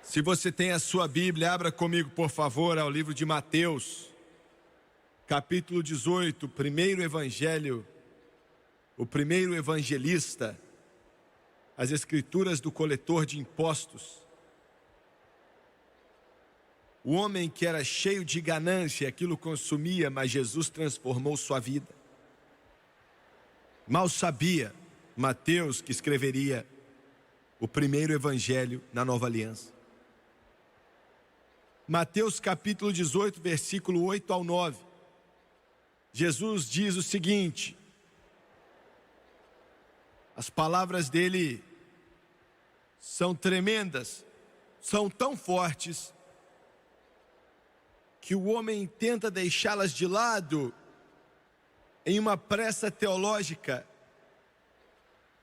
Se você tem a sua Bíblia, abra comigo, por favor, ao livro de Mateus, capítulo 18, o primeiro evangelho, o primeiro evangelista, as escrituras do coletor de impostos. O homem que era cheio de ganância, aquilo consumia, mas Jesus transformou sua vida. Mal sabia Mateus que escreveria o primeiro evangelho na nova aliança. Mateus capítulo 18, versículo 8 ao 9. Jesus diz o seguinte: as palavras dele são tremendas, são tão fortes, que o homem tenta deixá-las de lado em uma pressa teológica,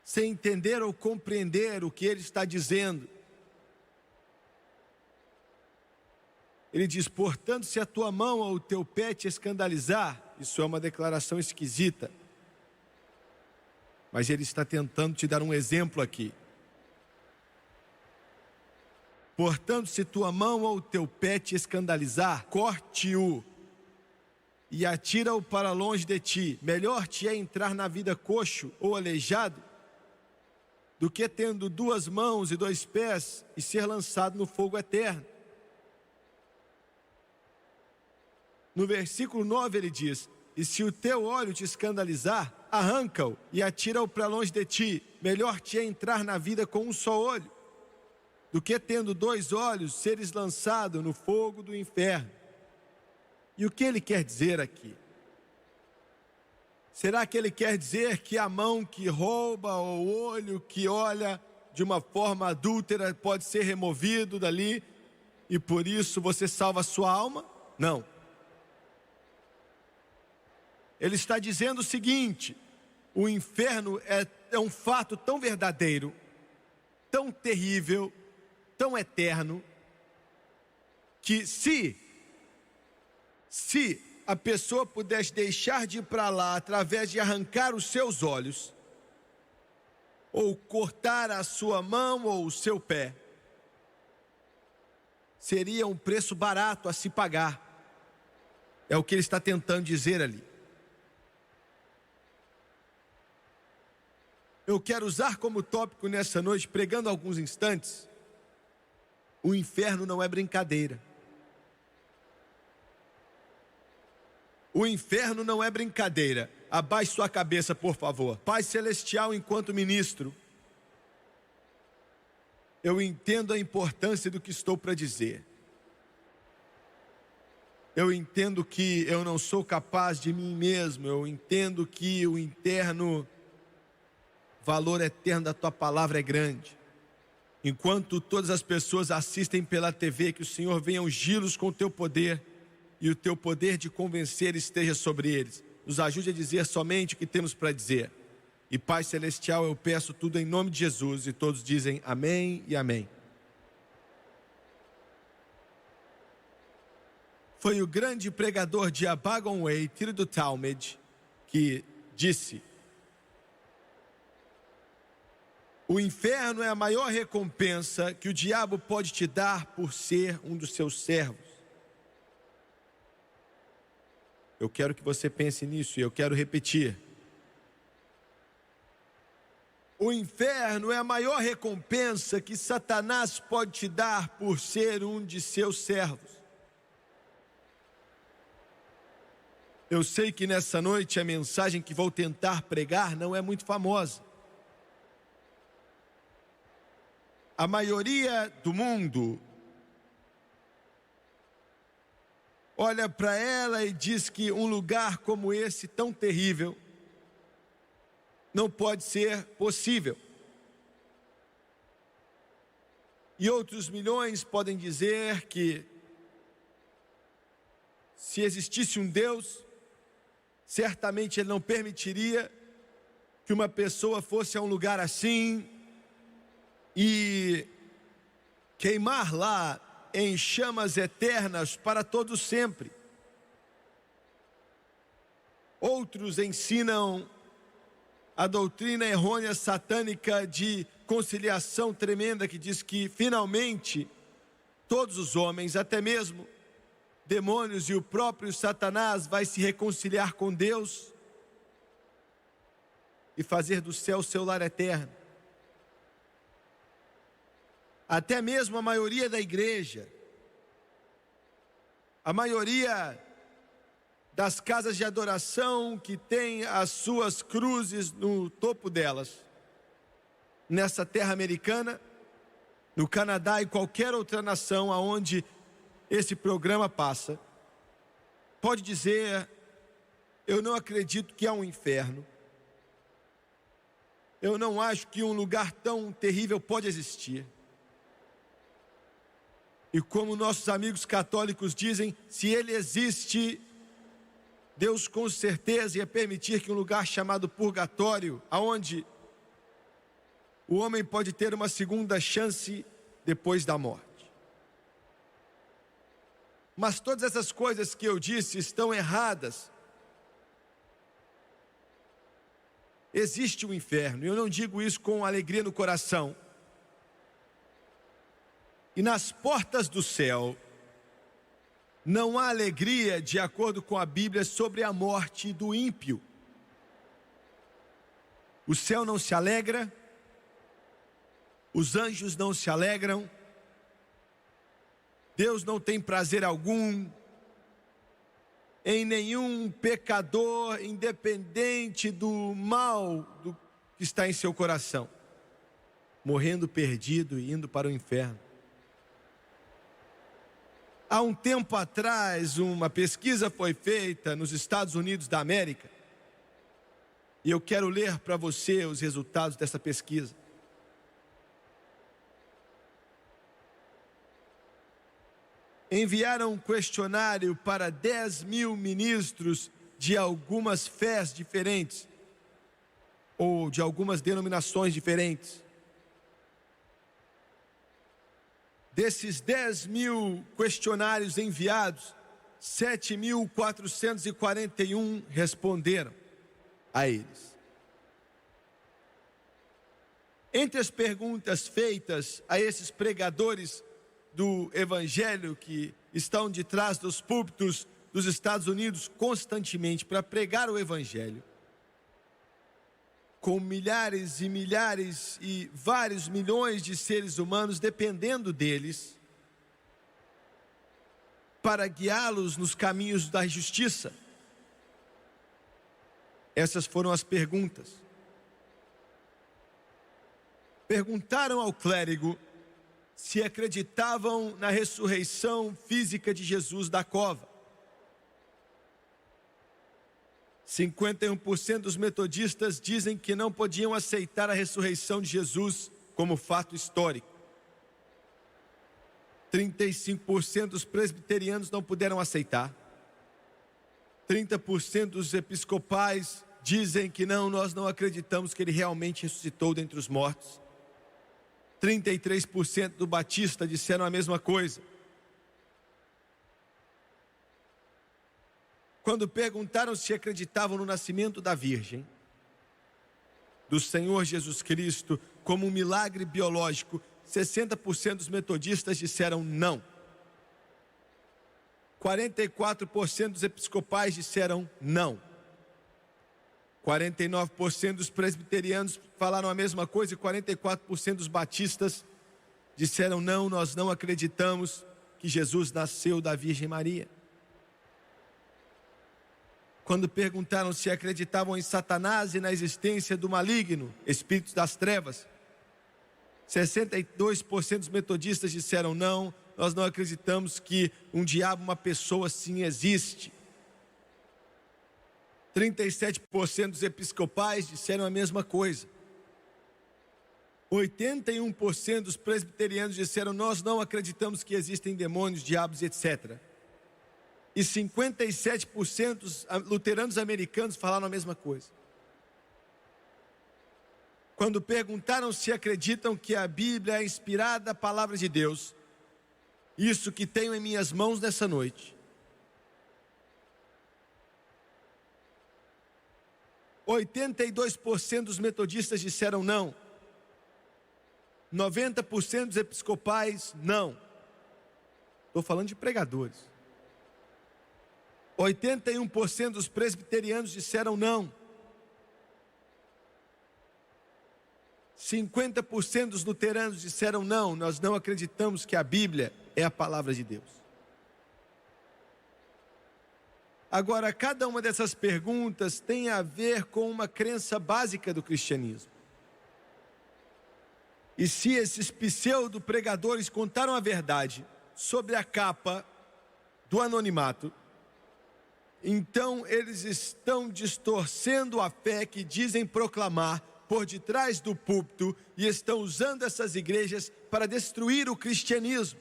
sem entender ou compreender o que ele está dizendo. Ele diz: portanto, se a tua mão ou o teu pé te escandalizar, isso é uma declaração esquisita, mas ele está tentando te dar um exemplo aqui. Portanto, se tua mão ou o teu pé te escandalizar, corte-o e atira-o para longe de ti. Melhor te é entrar na vida coxo ou aleijado, do que tendo duas mãos e dois pés e ser lançado no fogo eterno. No versículo 9 ele diz: e se o teu olho te escandalizar, arranca-o e atira-o para longe de ti. Melhor te é entrar na vida com um só olho, do que tendo dois olhos seres lançado no fogo do inferno. E o que ele quer dizer aqui? Será que ele quer dizer que a mão que rouba ou o olho que olha de uma forma adúltera pode ser removido dali e por isso você salva a sua alma? Não. Ele está dizendo o seguinte: o inferno é um fato tão verdadeiro, tão terrível, tão eterno, que se a pessoa pudesse deixar de ir para lá através de arrancar os seus olhos, ou cortar a sua mão ou o seu pé, seria um preço barato a se pagar. É o que ele está tentando dizer ali. Eu quero usar como tópico nessa noite, pregando alguns instantes: o inferno não é brincadeira. O inferno não é brincadeira. Abaixe sua cabeça, por favor. Pai Celestial, enquanto ministro, eu entendo a importância do que estou para dizer. Eu entendo que eu não sou capaz de mim mesmo. Eu entendo que o interno valor eterno da tua palavra é grande. Enquanto todas as pessoas assistem pela TV, que o Senhor venha ungí-los com o teu poder e o teu poder de convencer esteja sobre eles. Nos ajude a dizer somente o que temos para dizer. E Pai Celestial, eu peço tudo em nome de Jesus, e todos dizem amém e amém. Foi o grande pregador de Abagonway, Tiro do Talmud, que disse: o inferno é a maior recompensa que o diabo pode te dar por ser um dos seus servos. Eu quero que você pense nisso e eu quero repetir. O inferno é a maior recompensa que Satanás pode te dar por ser um de seus servos. Eu sei que nessa noite a mensagem que vou tentar pregar não é muito famosa. A maioria do mundo olha para ela e diz que um lugar como esse, tão terrível, não pode ser possível. E outros milhões podem dizer que se existisse um Deus, certamente Ele não permitiria que uma pessoa fosse a um lugar assim e queimar lá em chamas eternas para todo sempre. Outros ensinam a doutrina errônea satânica de conciliação tremenda, que diz que finalmente todos os homens, até mesmo demônios e o próprio Satanás, vai se reconciliar com Deus e fazer do céu seu lar eterno. Até mesmo a maioria da igreja, a maioria das casas de adoração que tem as suas cruzes no topo delas, nessa terra americana, no Canadá e qualquer outra nação aonde esse programa passa, pode dizer: eu não acredito que há um inferno. Eu não acho que um lugar tão terrível pode existir. E como nossos amigos católicos dizem, se ele existe, Deus com certeza ia permitir que um lugar chamado purgatório, aonde o homem pode ter uma segunda chance depois da morte. Mas todas essas coisas que eu disse estão erradas. Existe um inferno, e eu não digo isso com alegria no coração. E nas portas do céu, não há alegria, de acordo com a Bíblia, sobre a morte do ímpio. O céu não se alegra, os anjos não se alegram, Deus não tem prazer algum em nenhum pecador, independente do mal que está em seu coração, morrendo perdido e indo para o inferno. Há um tempo atrás, uma pesquisa foi feita nos Estados Unidos da América, e eu quero ler para você os resultados dessa pesquisa. Enviaram um questionário para 10 mil ministros de algumas fés diferentes, ou de algumas denominações diferentes. Desses 10 mil questionários enviados, 7.441 responderam a eles. Entre as perguntas feitas a esses pregadores do Evangelho que estão de trás dos púlpitos dos Estados Unidos constantemente para pregar o Evangelho, com milhares e milhares e vários milhões de seres humanos dependendo deles para guiá-los nos caminhos da justiça. Essas foram as perguntas. Perguntaram ao clérigo se acreditavam na ressurreição física de Jesus da cova. 51% dos metodistas dizem que não podiam aceitar a ressurreição de Jesus como fato histórico. 35% dos presbiterianos não puderam aceitar. 30% dos episcopais dizem que não, nós não acreditamos que ele realmente ressuscitou dentre os mortos. 33% do batista disseram a mesma coisa. Quando perguntaram se acreditavam no nascimento da Virgem, do Senhor Jesus Cristo, como um milagre biológico, 60% dos metodistas disseram não. 44% dos episcopais disseram não. 49% dos presbiterianos falaram a mesma coisa e 44% dos batistas disseram não, nós não acreditamos que Jesus nasceu da Virgem Maria. Quando perguntaram se acreditavam em Satanás e na existência do maligno, espíritos das trevas, 62% dos metodistas disseram não, nós não acreditamos que um diabo, uma pessoa assim existe. 37% dos episcopais disseram a mesma coisa. 81% dos presbiterianos disseram nós não acreditamos que existem demônios, diabos, etc. E 57% dos luteranos americanos falaram a mesma coisa. Quando perguntaram se acreditam que a Bíblia é a inspirada palavra de Deus, isso que tenho em minhas mãos nessa noite, 82% dos metodistas disseram não. 90% dos episcopais não. Estou falando de pregadores. 81% dos presbiterianos disseram não. 50% dos luteranos disseram não, nós não acreditamos que a Bíblia é a palavra de Deus. Agora, cada uma dessas perguntas tem a ver com uma crença básica do cristianismo. E se esses pseudo-pregadores contaram a verdade sobre a capa do anonimato, então eles estão distorcendo a fé que dizem proclamar por detrás do púlpito e estão usando essas igrejas para destruir o cristianismo.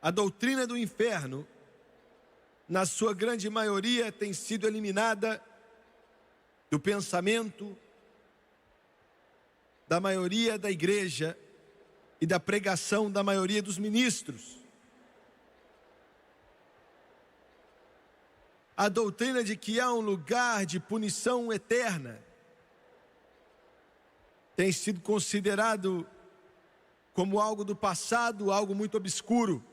A doutrina do inferno, na sua grande maioria, tem sido eliminada do pensamento da maioria da igreja e da pregação da maioria dos ministros. A doutrina de que há um lugar de punição eterna tem sido considerado como algo do passado, algo muito obscuro.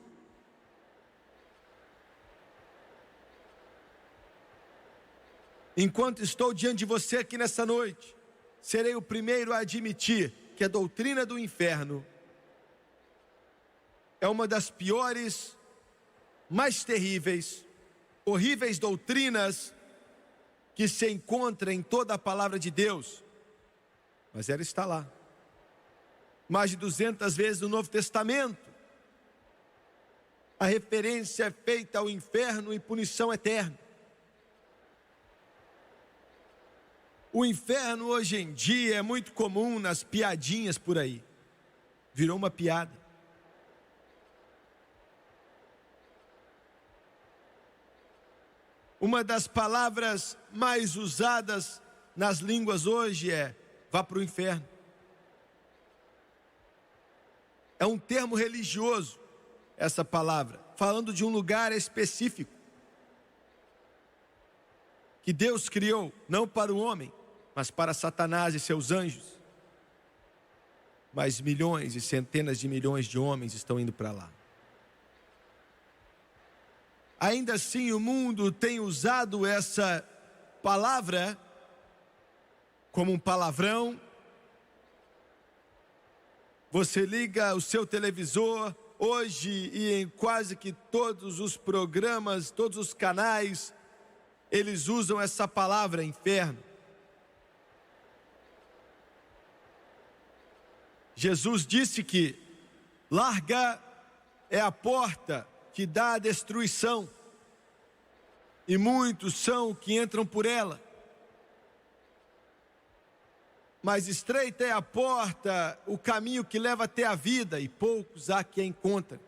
Enquanto estou diante de você aqui nessa noite, serei o primeiro a admitir que a doutrina do inferno é uma das piores, mais terríveis, horríveis doutrinas que se encontra em toda a palavra de Deus. Mas ela está lá. Mais de 200 vezes no Novo Testamento, a referência é feita ao inferno e punição eterna. O inferno hoje em dia é muito comum nas piadinhas por aí. Virou uma piada. Uma das palavras mais usadas nas línguas hoje é vá para o inferno. É um termo religioso, essa palavra, falando de um lugar específico que Deus criou, não para o homem, mas para Satanás e seus anjos. Mas milhões e centenas de milhões de homens estão indo para lá. Ainda assim, o mundo tem usado essa palavra como um palavrão. Você liga o seu televisor hoje e em quase que todos os programas, todos os canais, eles usam essa palavra inferno. Jesus disse que larga é a porta que dá à destruição, e muitos são que entram por ela. Mas estreita é a porta, o caminho que leva até a vida, e poucos há que a encontram.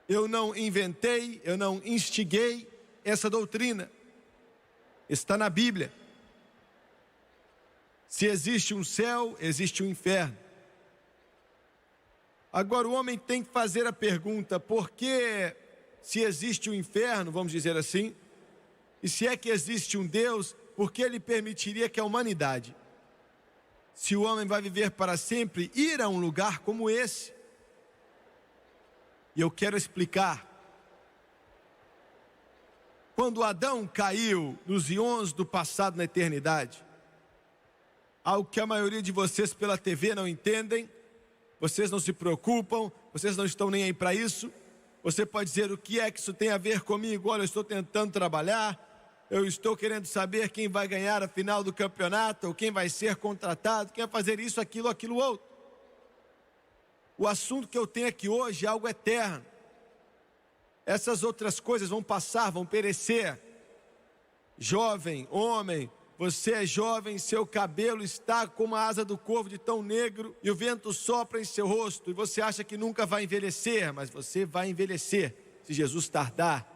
Eu não inventei, eu não instiguei essa doutrina. Está na Bíblia. Se existe um céu, existe um inferno. Agora o homem tem que fazer a pergunta, por que se existe um inferno, vamos dizer assim, e se é que existe um Deus, por que ele permitiria que a humanidade, se o homem vai viver para sempre, ir a um lugar como esse? E eu quero explicar. Quando Adão caiu nos íons do passado na eternidade, algo que a maioria de vocês pela TV não entendem, vocês não se preocupam, vocês não estão nem aí para isso. Você pode dizer, o que é que isso tem a ver comigo? Olha, eu estou tentando trabalhar, eu estou querendo saber quem vai ganhar a final do campeonato, ou quem vai ser contratado, quem vai fazer isso, aquilo outro. O assunto que eu tenho aqui hoje é algo eterno. Essas outras coisas vão passar, vão perecer. Jovem, homem, você é jovem, seu cabelo está como a asa do corvo de tão negro, e o vento sopra em seu rosto, e você acha que nunca vai envelhecer, mas você vai envelhecer, se Jesus tardar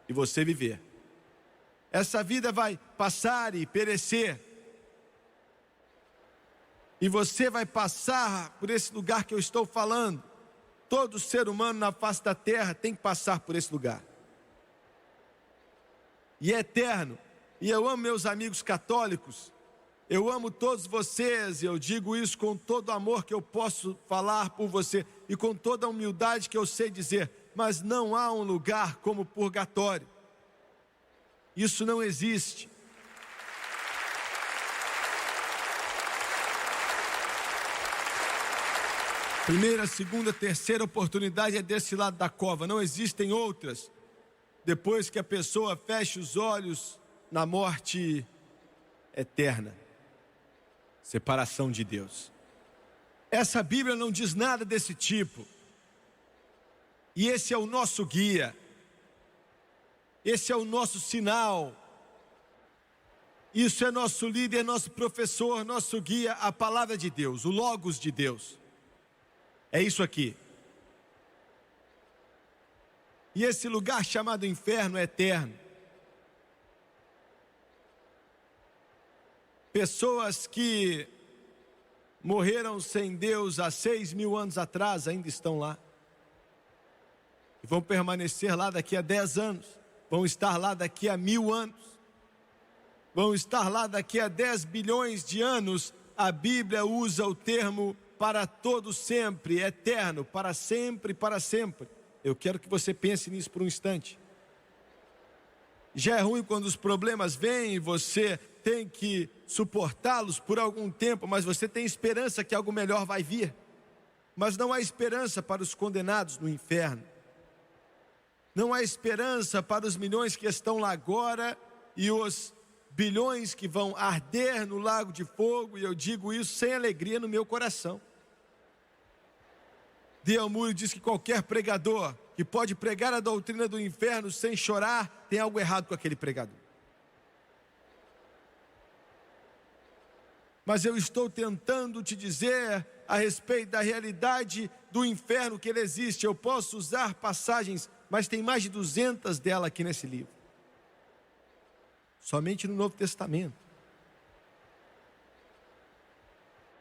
e você viver. Essa vida vai passar e perecer, e você vai passar por esse lugar que eu estou falando. Todo ser humano na face da terra tem que passar por esse lugar. E é eterno. E eu amo meus amigos católicos. Eu amo todos vocês, e eu digo isso com todo o amor que eu posso falar por você, e com toda a humildade que eu sei dizer, mas não há um lugar como purgatório. Isso não existe. Primeira, segunda, terceira oportunidade é desse lado da cova, não existem outras. Depois que a pessoa fecha os olhos na morte eterna, separação de Deus. Essa Bíblia não diz nada desse tipo. E esse é o nosso guia. Esse é o nosso sinal. Isso é nosso líder, nosso professor, nosso guia, a palavra de Deus, o Logos de Deus. É isso aqui. E esse lugar chamado inferno é eterno. Pessoas que morreram sem Deus há 6.000 anos atrás ainda estão lá. E vão permanecer lá daqui a 10 anos. Vão estar lá daqui a 1.000 anos. Vão estar lá daqui a 10 bilhões de anos. A Bíblia usa o termo para todo sempre, eterno, para sempre, para sempre. Eu quero que você pense nisso por um instante. Já é ruim quando os problemas vêm e você tem que suportá-los por algum tempo, mas você tem esperança que algo melhor vai vir. Mas não há esperança para os condenados no inferno. Não há esperança para os milhões que estão lá agora e os bilhões que vão arder no lago de fogo, e eu digo isso sem alegria no meu coração. D.L. Moody diz que qualquer pregador que pode pregar a doutrina do inferno sem chorar, tem algo errado com aquele pregador. Mas eu estou tentando te dizer a respeito da realidade do inferno, que ele existe. Eu posso usar passagens, mas tem mais de 200 delas aqui nesse livro. Somente no Novo Testamento.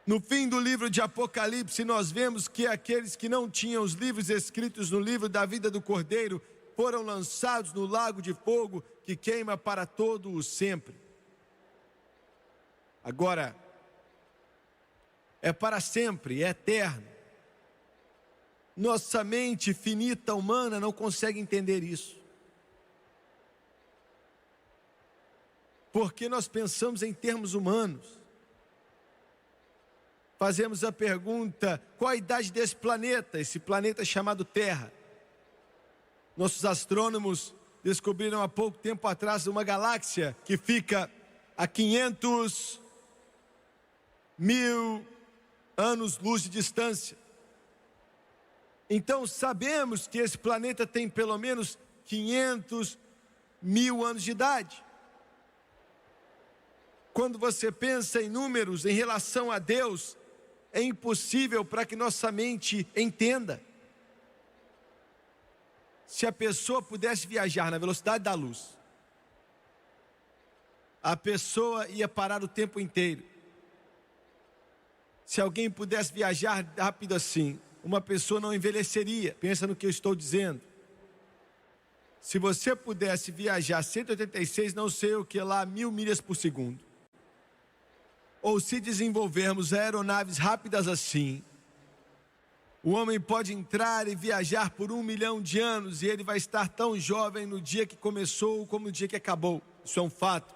No fim do livro de Apocalipse, nós vemos que aqueles que não tinham os livros escritos no livro da vida do Cordeiro foram lançados no lago de fogo que queima para todo o sempre. Agora, é para sempre, é eterno. Nossa mente finita humana não consegue entender isso. Porque nós pensamos em termos humanos. Fazemos a pergunta, qual a idade desse planeta? Esse planeta chamado Terra. Nossos astrônomos descobriram há pouco tempo atrás uma galáxia que fica a 500.000 anos-luz de distância. Então sabemos que esse planeta tem pelo menos 500.000 anos de idade. Quando você pensa em números em relação a Deus, é impossível para que nossa mente entenda. Se a pessoa pudesse viajar na velocidade da luz, a pessoa ia parar o tempo inteiro. Se alguém pudesse viajar rápido assim, uma pessoa não envelheceria. Pensa no que eu estou dizendo. Se você pudesse viajar 186, não sei o que lá, 1.000 milhas por segundo, ou se desenvolvermos aeronaves rápidas assim, o homem pode entrar e viajar por 1 milhão de anos e ele vai estar tão jovem no dia que começou como no dia que acabou. Isso é um fato.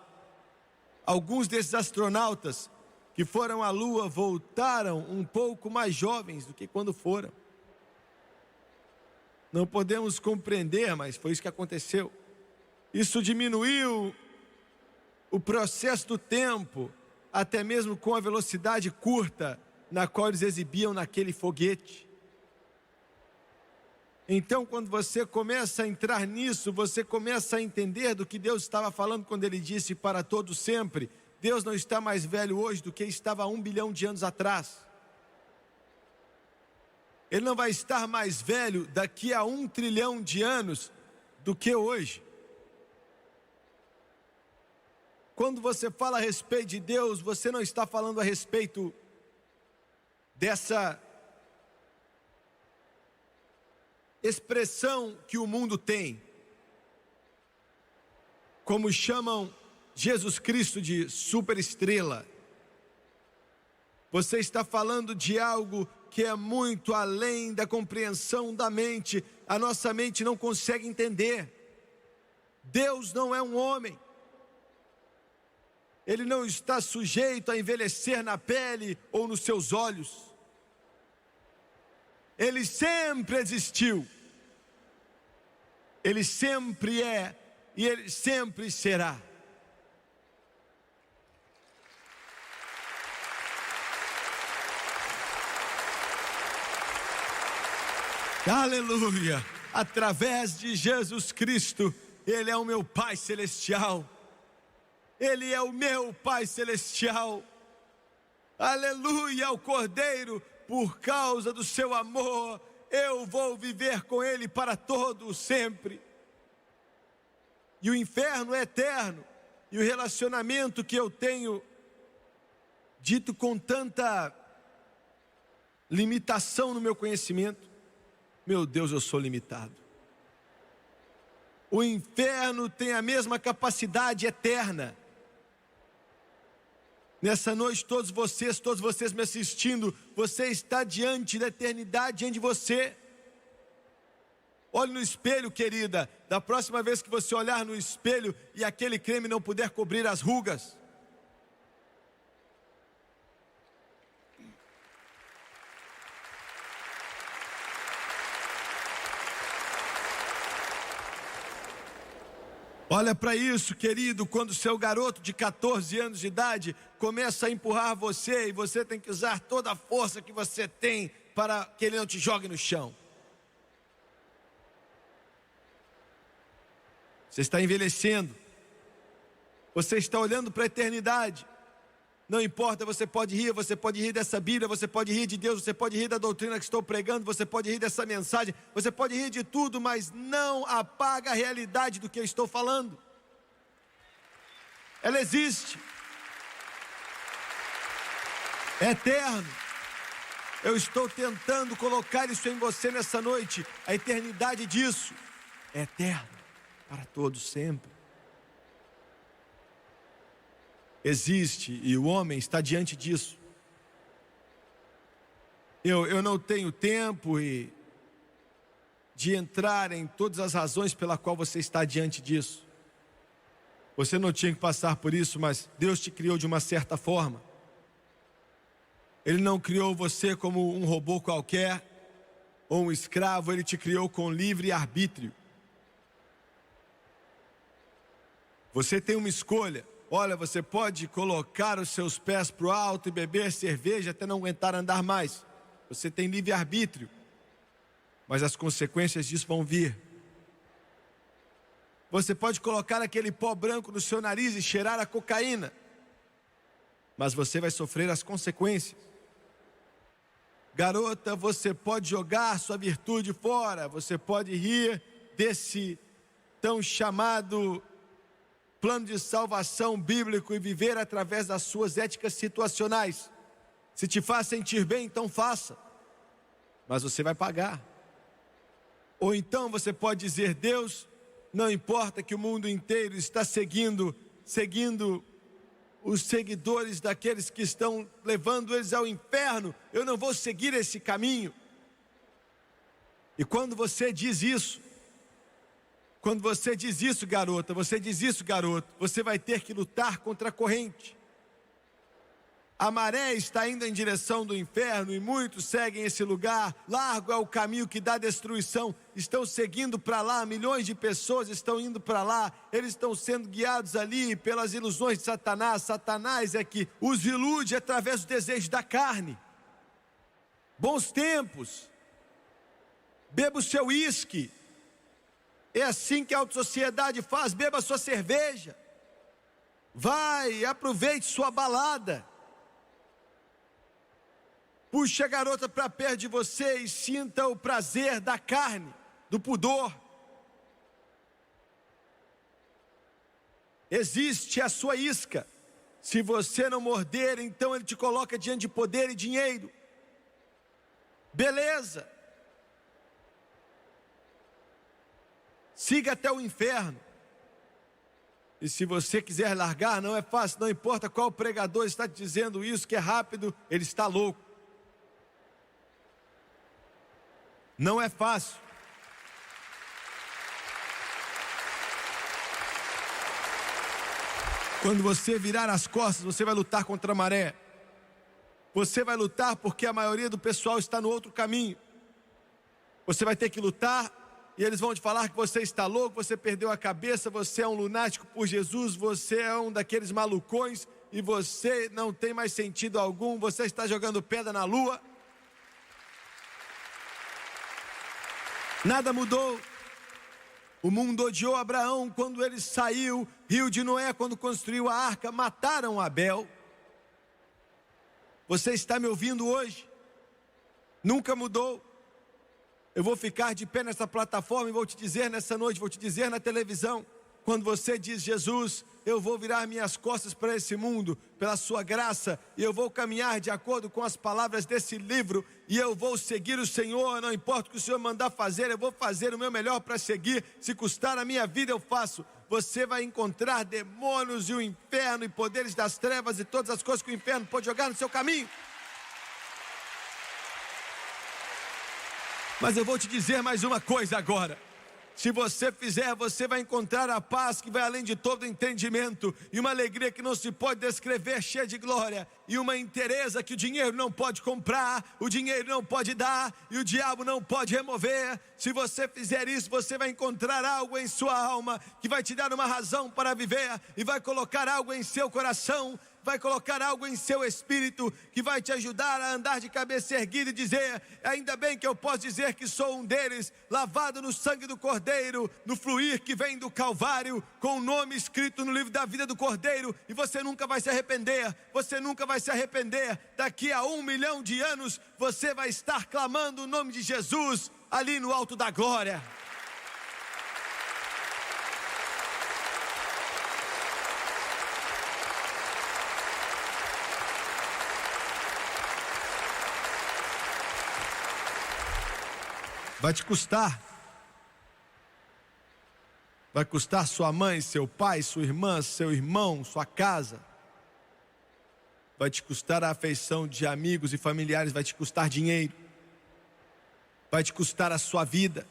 Alguns desses astronautas que foram à Lua voltaram um pouco mais jovens do que quando foram. Não podemos compreender, mas foi isso que aconteceu. Isso diminuiu o processo do tempo, até mesmo com a velocidade curta na qual eles exibiam naquele foguete. Então, quando você começa a entrar nisso, você começa a entender do que Deus estava falando quando Ele disse para todo sempre. Deus não está mais velho hoje do que estava há 1 bilhão de anos atrás. Ele não vai estar mais velho daqui a 1 trilhão de anos do que hoje. Quando você fala a respeito de Deus, você não está falando a respeito dessa expressão que o mundo tem, como chamam Jesus Cristo de superestrela, Você está falando de algo que é muito além da compreensão da mente. A nossa mente não consegue entender. Deus não é um homem. Ele não está sujeito a envelhecer na pele ou nos seus olhos. Ele sempre existiu. Ele sempre é e ele sempre será. Aleluia! Através de Jesus Cristo, Ele é o meu Pai Celestial. Ele é o meu Pai Celestial. Aleluia ao Cordeiro, por causa do seu amor, eu vou viver com Ele para todo sempre. E o inferno é eterno. E o relacionamento que eu tenho dito com tanta limitação no meu conhecimento, meu Deus, eu sou limitado. O inferno tem a mesma capacidade eterna. Nessa noite, todos vocês me assistindo, você está diante da eternidade, diante de você. Olhe no espelho, querida. Da próxima vez que você olhar no espelho e aquele creme não puder cobrir as rugas, olha para isso, querido, quando seu garoto de 14 anos de idade começa a empurrar você e você tem que usar toda a força que você tem para que ele não te jogue no chão. Você está envelhecendo. Você está olhando para a eternidade. Não importa, você pode rir dessa Bíblia, você pode rir de Deus, você pode rir da doutrina que estou pregando, você pode rir dessa mensagem, você pode rir de tudo, mas não apaga a realidade do que eu estou falando. Ela existe. É eterno. Eu estou tentando colocar isso em você nessa noite. A eternidade disso é eterno, para todos sempre. Existe e o homem está diante disso. Eu não tenho tempo de entrar em todas as razões pela qual você está diante disso. Você não tinha que passar por isso, mas Deus te criou de uma certa forma. Ele não criou você como um robô qualquer ou um escravo, Ele te criou com livre arbítrio. Você tem uma escolha. Olha, você pode colocar os seus pés para o alto e beber cerveja até não aguentar andar mais. Você tem livre-arbítrio. Mas as consequências disso vão vir. Você pode colocar aquele pó branco no seu nariz e cheirar a cocaína. Mas você vai sofrer as consequências. Garota, você pode jogar sua virtude fora. Você pode rir desse tão chamado plano de salvação bíblico e viver através das suas éticas situacionais. Se te faz sentir bem, então faça. Mas você vai pagar. Ou então você pode dizer: Deus, não importa que o mundo inteiro está seguindo os seguidores daqueles que estão levando eles ao inferno, eu não vou seguir esse caminho. E quando você diz isso, garota, garoto, você vai ter que lutar contra a corrente. A maré está indo em direção do inferno e muitos seguem esse lugar. Largo é o caminho que dá destruição. Estão seguindo para lá, milhões de pessoas estão indo para lá. Eles estão sendo guiados ali pelas ilusões de Satanás. Satanás é que os ilude através do desejo da carne. Bons tempos. Beba o seu uísque. É assim que a autossociedade faz. Beba sua cerveja. Vai, aproveite sua balada. Puxe a garota para perto de você e sinta o prazer da carne, do pudor. Existe a sua isca. Se você não morder, então ele te coloca diante de poder e dinheiro. Beleza. Siga até o inferno. E se você quiser largar, não é fácil, não importa qual pregador está te dizendo isso, que é rápido, ele está louco. Não é fácil. Quando você virar as costas, você vai lutar contra a maré. Você vai lutar porque a maioria do pessoal está no outro caminho. Você vai ter que lutar e eles vão te falar que você está louco, você perdeu a cabeça, você é um lunático por Jesus, você é um daqueles malucões e você não tem mais sentido algum, você está jogando pedra na lua. Nada mudou. O mundo odiou Abraão quando ele saiu, riu de Noé quando construiu a arca, mataram Abel. Você está me ouvindo hoje? Nunca mudou. Eu vou ficar de pé nessa plataforma e vou te dizer nessa noite, vou te dizer na televisão, quando você diz: Jesus, eu vou virar minhas costas para esse mundo, pela sua graça, e eu vou caminhar de acordo com as palavras desse livro, e eu vou seguir o Senhor, não importa o que o Senhor mandar fazer, eu vou fazer o meu melhor para seguir, se custar a minha vida eu faço. Você vai encontrar demônios e o inferno e poderes das trevas e todas as coisas que o inferno pode jogar no seu caminho. Mas eu vou te dizer mais uma coisa agora. Se você fizer, você vai encontrar a paz que vai além de todo entendimento, e uma alegria que não se pode descrever, cheia de glória, e uma inteireza que o dinheiro não pode comprar, o dinheiro não pode dar, e o diabo não pode remover. Se você fizer isso, você vai encontrar algo em sua alma, que vai te dar uma razão para viver, e vai colocar algo em seu coração, vai colocar algo em seu espírito, que vai te ajudar a andar de cabeça erguida e dizer: ainda bem que eu posso dizer que sou um deles, lavado no sangue do Cordeiro, no fluir que vem do Calvário, com o nome escrito no livro da vida do Cordeiro, e você nunca vai se arrepender, você nunca vai se arrepender. Daqui a 1 milhão de anos, você vai estar clamando o nome de Jesus, ali no alto da glória. Vai te custar. Vai custar sua mãe, seu pai, sua irmã, seu irmão, sua casa. Vai te custar a afeição de amigos e familiares, vai te custar dinheiro. Vai te custar a sua vida.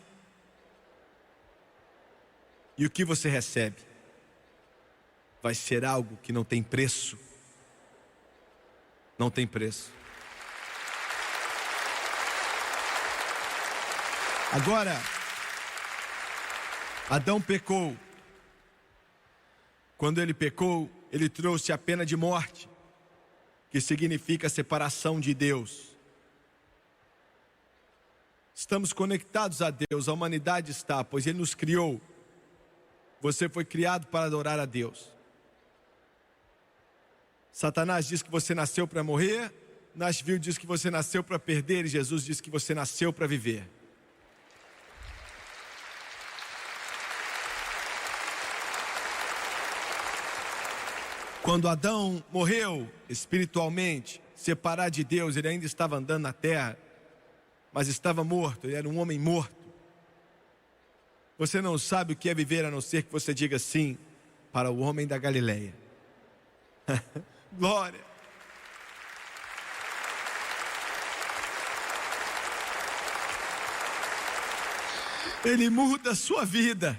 E o que você recebe vai ser algo que não tem preço. Não tem preço. Agora, Adão pecou. Quando ele pecou, ele trouxe a pena de morte, que significa separação de Deus. Estamos conectados a Deus, a humanidade está, pois Ele nos criou. Você foi criado para adorar a Deus. Satanás diz que você nasceu para morrer, Nashville diz que você nasceu para perder, e Jesus diz que você nasceu para viver. Quando Adão morreu espiritualmente, separado de Deus, ele ainda estava andando na terra, mas estava morto, ele era um homem morto. Você não sabe o que é viver a não ser que você diga sim para o homem da Galileia. Glória! Ele muda a sua vida,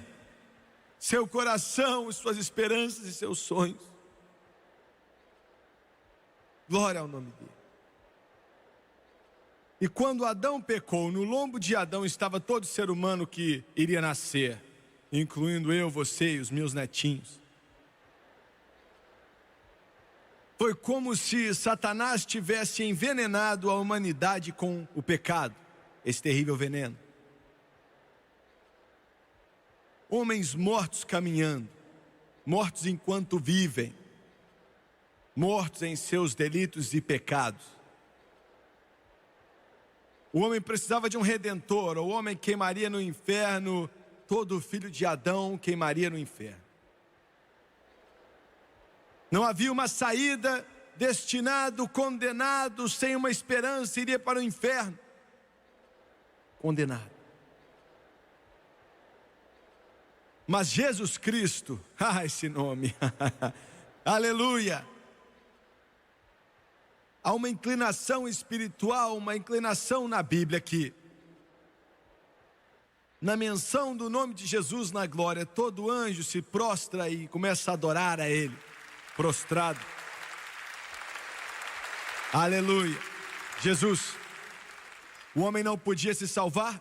seu coração, suas esperanças e seus sonhos. Glória ao nome dele. E quando Adão pecou, no lombo de Adão estava todo ser humano que iria nascer, incluindo eu, você e os meus netinhos. Foi como se Satanás tivesse envenenado a humanidade com o pecado, esse terrível veneno. Homens mortos caminhando, mortos enquanto vivem, mortos em seus delitos e pecados. O homem precisava de um redentor, o homem queimaria no inferno, todo filho de Adão queimaria no inferno. Não havia uma saída, destinado, condenado, sem uma esperança, iria para o inferno. Condenado. Mas Jesus Cristo, esse nome, aleluia. Há uma inclinação espiritual, uma inclinação na Bíblia que, na menção do nome de Jesus na glória, todo anjo se prostra e começa a adorar a Ele, prostrado. Aleluia. Jesus, o homem não podia se salvar,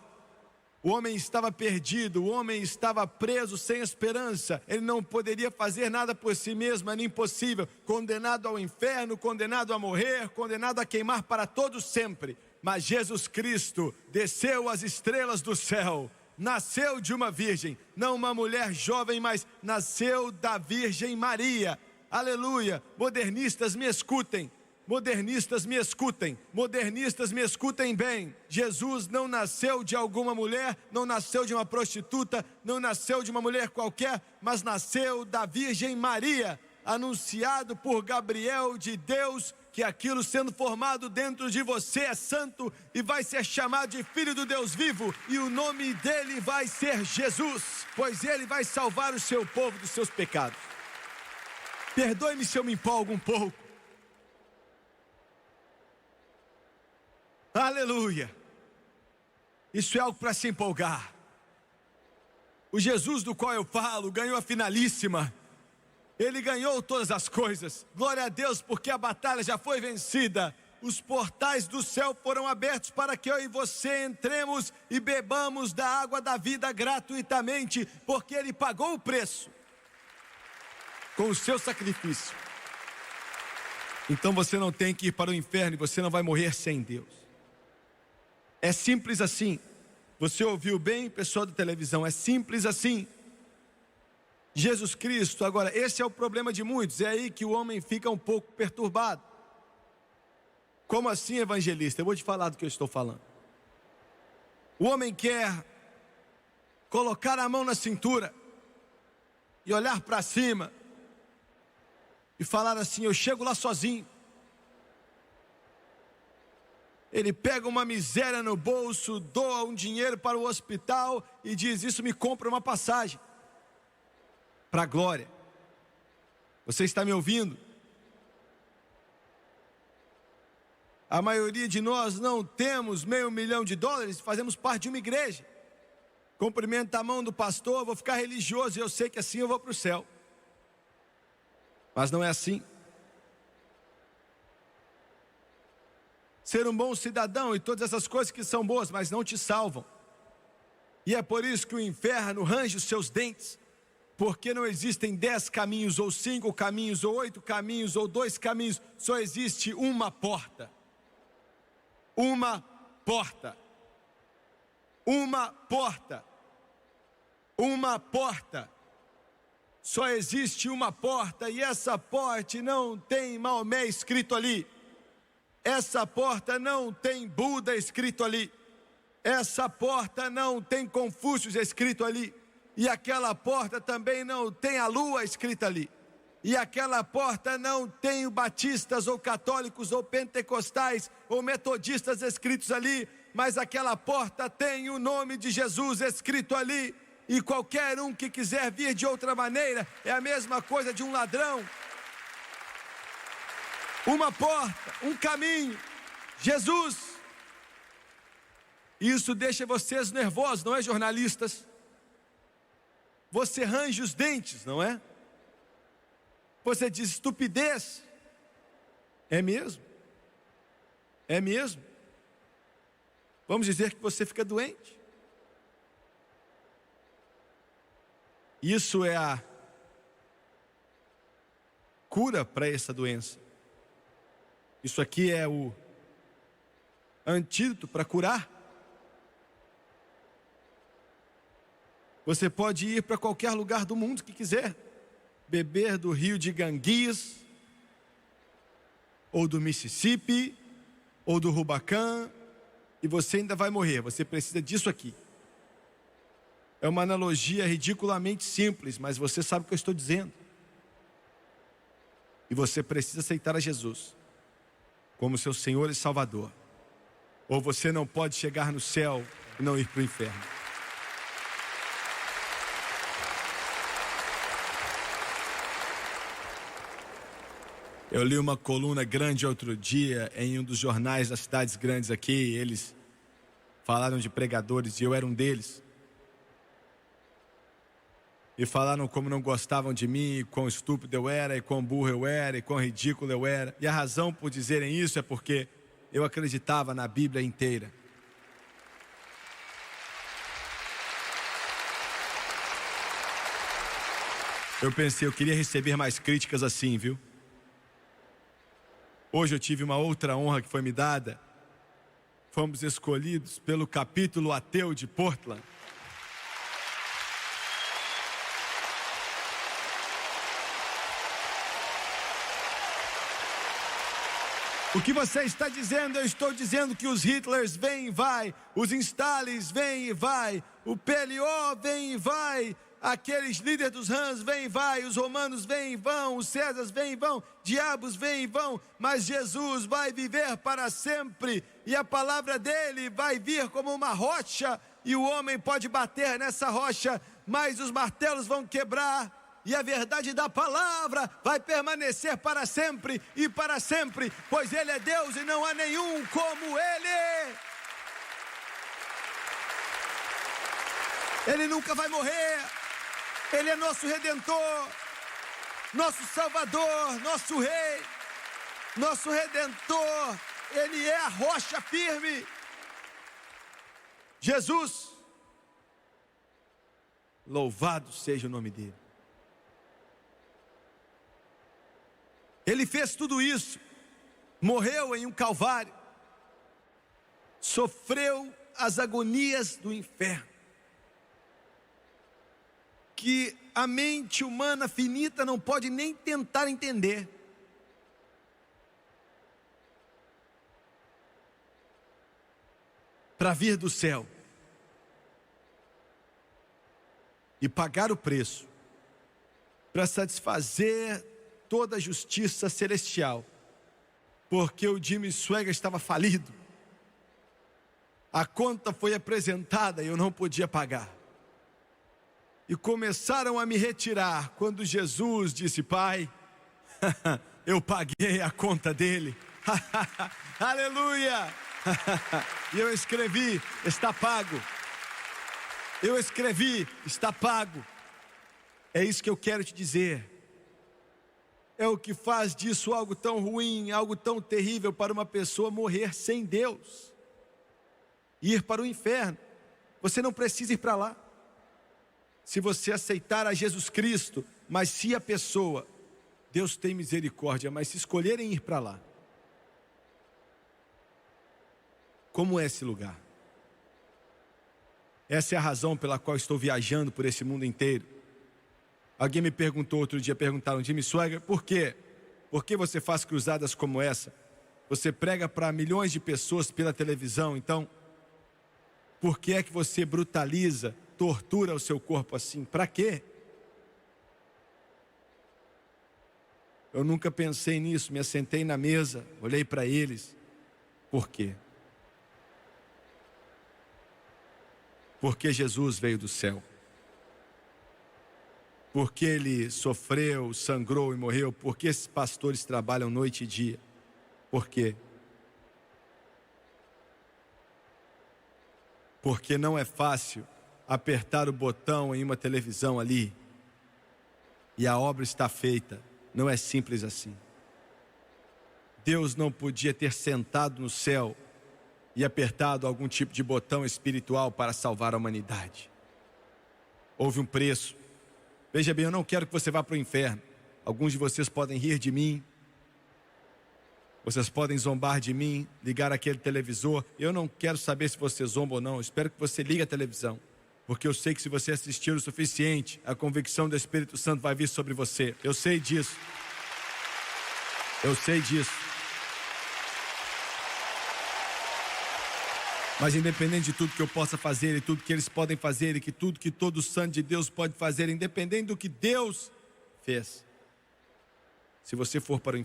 o homem estava perdido, o homem estava preso sem esperança, ele não poderia fazer nada por si mesmo, era impossível, condenado ao inferno, condenado a morrer, condenado a queimar para todo sempre. Mas Jesus Cristo desceu às estrelas do céu, nasceu de uma virgem, não uma mulher jovem, mas nasceu da Virgem Maria. Aleluia. Modernistas me escutem. Modernistas me escutem, modernistas me escutem bem. Jesus não nasceu de alguma mulher, não nasceu de uma prostituta, não nasceu de uma mulher qualquer, mas nasceu da Virgem Maria, anunciado por Gabriel de Deus, que aquilo sendo formado dentro de você é santo e vai ser chamado de Filho do Deus vivo, e o nome dele vai ser Jesus, pois ele vai salvar o seu povo dos seus pecados. Perdoe-me se eu me empolgo um pouco. Aleluia. Isso é algo para se empolgar. O Jesus do qual eu falo ganhou a finalíssima. Ele ganhou todas as coisas. Glória a Deus, porque a batalha já foi vencida. Os portais do céu foram abertos para que eu e você entremos e bebamos da água da vida gratuitamente, porque Ele pagou o preço com o seu sacrifício. Então você não tem que ir para o inferno e você não vai morrer sem Deus. É simples assim. Você ouviu bem, pessoal da televisão, é simples assim. Jesus Cristo, agora, esse é o problema de muitos, é aí que o homem fica um pouco perturbado. Como assim, evangelista? Eu vou te falar do que eu estou falando. O homem quer colocar a mão na cintura e olhar para cima e falar assim: eu chego lá sozinho. Ele pega uma miséria no bolso, doa um dinheiro para o hospital e diz: isso me compra uma passagem para a glória. Você está me ouvindo? A maioria de nós não temos $500 mil, fazemos parte de uma igreja. Cumprimento a mão do pastor, vou ficar religioso e eu sei que assim eu vou para o céu. Mas não é assim. Ser um bom cidadão e todas essas coisas que são boas, mas não te salvam. E é por isso que o inferno range os seus dentes, porque não existem 10 caminhos, ou 5 caminhos, ou 8 caminhos, ou 2 caminhos, só existe uma porta. Uma porta. Uma porta. Uma porta. Só existe uma porta, e essa porta não tem Maomé escrito ali. Essa porta não tem Buda escrito ali. Essa porta não tem Confúcio escrito ali. E aquela porta também não tem a lua escrita ali. E aquela porta não tem batistas ou católicos ou pentecostais ou metodistas escritos ali. Mas aquela porta tem o nome de Jesus escrito ali. E qualquer um que quiser vir de outra maneira é a mesma coisa de um ladrão. Uma porta, um caminho, Jesus. Isso deixa vocês nervosos, não é, jornalistas? Você range os dentes, não é? Você diz estupidez. É mesmo? É mesmo? Vamos dizer que você fica doente. Isso é a cura para essa doença. Isso aqui é o antídoto para curar. Você pode ir para qualquer lugar do mundo que quiser, beber do rio de Ganges, ou do Mississippi, ou do Rubicon, e você ainda vai morrer. Você precisa disso aqui. É uma analogia ridiculamente simples, mas você sabe o que eu estou dizendo. E você precisa aceitar a Jesus como seu Senhor e Salvador, ou você não pode chegar no céu e não ir para o inferno. Eu li uma coluna grande outro dia em um dos jornais das cidades grandes aqui. Eles falaram de pregadores e eu era um deles. E falaram como não gostavam de mim, e quão estúpido eu era, e quão burro eu era, e quão ridículo eu era. E a razão por dizerem isso é porque eu acreditava na Bíblia inteira. Eu pensei, eu queria receber mais críticas assim, viu? Hoje eu tive uma outra honra que foi me dada. Fomos escolhidos pelo capítulo ateu de Portland. O que você está dizendo? Eu estou dizendo que os Hitlers vêm e vai, os Stalins vêm e vai, o PLO vem e vai, aqueles líderes dos Rams vêm e vai, os romanos vêm e vão, os Césares vêm e vão, diabos vêm e vão, mas Jesus vai viver para sempre e a palavra dele vai vir como uma rocha e o homem pode bater nessa rocha, mas os martelos vão quebrar. E a verdade da palavra vai permanecer para sempre e para sempre, pois Ele é Deus e não há nenhum como Ele. Ele nunca vai morrer. Ele é nosso Redentor, nosso Salvador, nosso Rei, nosso Redentor. Ele é a rocha firme. Jesus, louvado seja o nome dEle. Ele fez tudo isso, morreu em um calvário, sofreu as agonias do inferno, que a mente humana finita não pode nem tentar entender. Para vir do céu e pagar o preço, para satisfazer toda a justiça celestial, porque o Jimmy Swaggart estava falido. A conta foi apresentada e eu não podia pagar. E começaram a me retirar quando Jesus disse: Pai, eu paguei a conta dele. Aleluia! E eu escrevi: está pago. Eu escrevi: está pago. É isso que eu quero te dizer. É o que faz disso algo tão ruim, algo tão terrível para uma pessoa morrer sem Deus, ir para o inferno. Você não precisa ir para lá, se você aceitar a Jesus Cristo, mas se a pessoa, Deus tem misericórdia, mas se escolherem ir para lá, como é esse lugar? Essa é a razão pela qual estou viajando por esse mundo inteiro. Alguém me perguntou outro dia, perguntaram: Jimmy Swaggart, por quê? Por que você faz cruzadas como essa? Você prega para milhões de pessoas pela televisão, então por que é que você brutaliza, tortura o seu corpo assim? Para quê? Eu nunca pensei nisso, me assentei na mesa, olhei para eles. Por quê? Porque Jesus veio do céu. Porque Ele sofreu, sangrou e morreu. Porque esses pastores trabalham noite e dia. Por quê? Porque não é fácil apertar o botão em uma televisão ali e a obra está feita. Não é simples assim. Deus não podia ter sentado no céu e apertado algum tipo de botão espiritual para salvar a humanidade. Houve um preço. Veja bem, eu não quero que você vá para o inferno. Alguns de vocês podem rir de mim. Vocês podem zombar de mim, ligar aquele televisor. Eu não quero saber se você zomba ou não. Eu espero que você ligue a televisão. Porque eu sei que se você assistir o suficiente, a convicção do Espírito Santo vai vir sobre você. Eu sei disso. Eu sei disso. Mas independente de tudo que eu possa fazer e tudo que eles podem fazer e que tudo que todo santo de Deus pode fazer, independente do que Deus fez, se você for para o